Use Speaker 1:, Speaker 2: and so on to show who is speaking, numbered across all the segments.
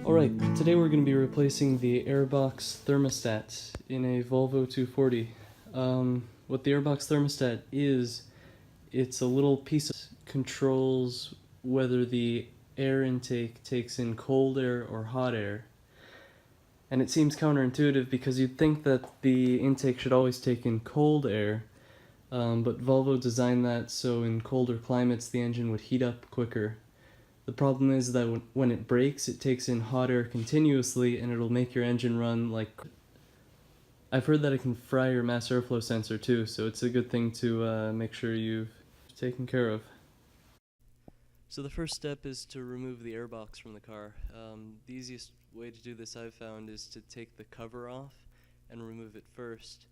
Speaker 1: Alright, today we're going to be replacing the airbox thermostat in a Volvo 240. What the airbox thermostat is, it's a little piece that controls whether the air intake takes in cold air or hot air. And it seems counterintuitive because you'd think that the intake should always take in cold air, but Volvo designed that so in colder climates the engine would heat up quicker. The problem is that when it breaks, it takes in hot air continuously and it'll make your engine run like... I've heard that it can fry your mass airflow sensor too, so it's a good thing to make sure you've taken care of. So the first step is to remove the airbox from the car. The easiest way to do this I've found is to take the cover off and remove it first.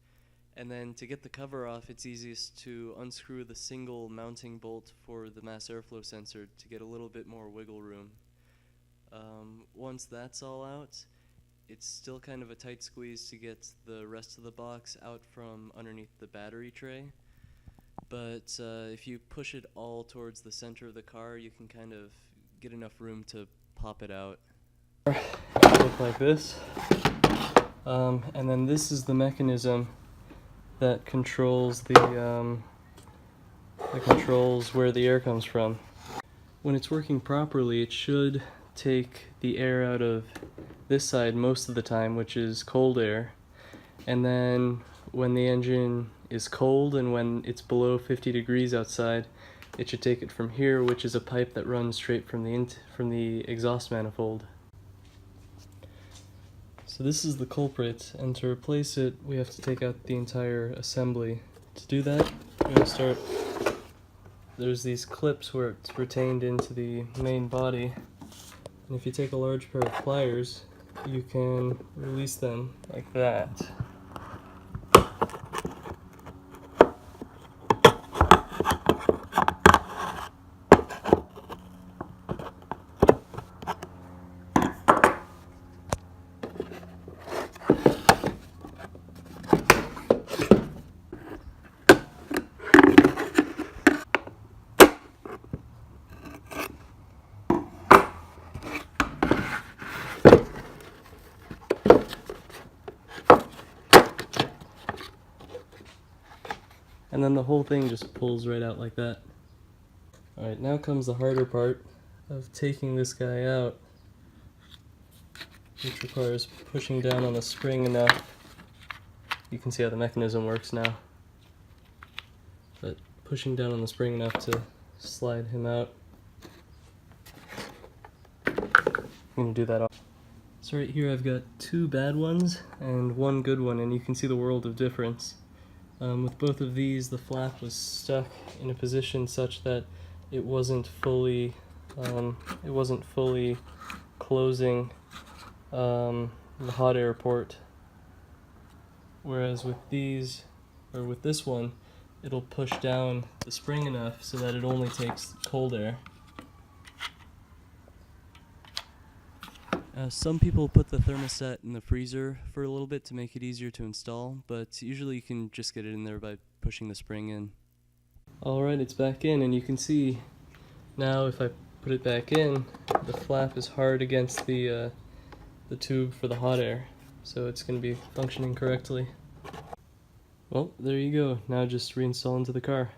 Speaker 1: And then to get the cover off, it's easiest to unscrew the single mounting bolt for the mass airflow sensor to get a little bit more wiggle room. Once that's all out, it's still kind of a tight squeeze to get the rest of the box out from underneath the battery tray. But if you push it all towards the center of the car, you can kind of get enough room to pop it out. Look like this. And then this is the mechanism that controls where the air comes from. When it's working properly, it should take the air out of this side most of the time, which is cold air. And then when the engine is cold and when it's below 50 degrees outside, it should take it from here, which is a pipe that runs straight from the exhaust manifold. So this is the culprit, and to replace it, we have to take out the entire assembly. To do that, we're going to start... There's these clips where it's retained into the main body, and if you take a large pair of pliers, you can release them like that. And then the whole thing just pulls right out like that. Alright, now comes the harder part of taking this guy out, which requires pushing down on the spring enough. You can see how the mechanism works now. But pushing down on the spring enough to slide him out. I'm going to do that off. So right here I've got two bad ones and one good one, and you can see the world of difference. With both of these, the flap was stuck in a position such that it wasn't fully closing the hot air port. Whereas with these, or with this one, it'll push down the spring enough so that it only takes cold air. Some people put the thermostat in the freezer for a little bit to make it easier to install, but usually you can just get it in there by pushing the spring in. Alright, it's back in, and you can see now if I put it back in, the flap is hard against the tube for the hot air, so it's going to be functioning correctly. Well, there you go. Now just reinstall into the car.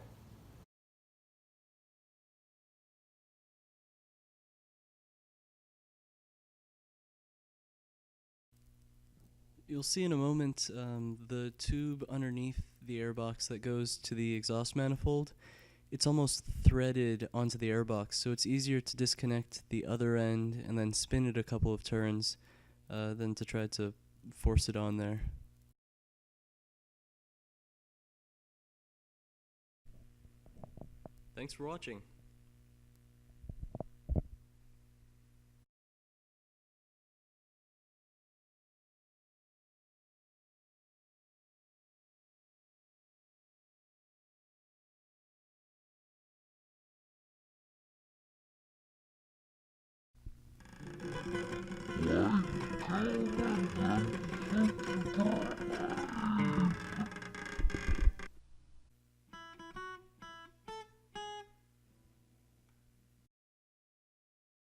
Speaker 1: You'll see in a moment the tube underneath the airbox that goes to the exhaust manifold. It's almost threaded onto the airbox, so it's easier to disconnect the other end and then spin it a couple of turns than to try to force it on there. Thanks for watching.
Speaker 2: Yeah.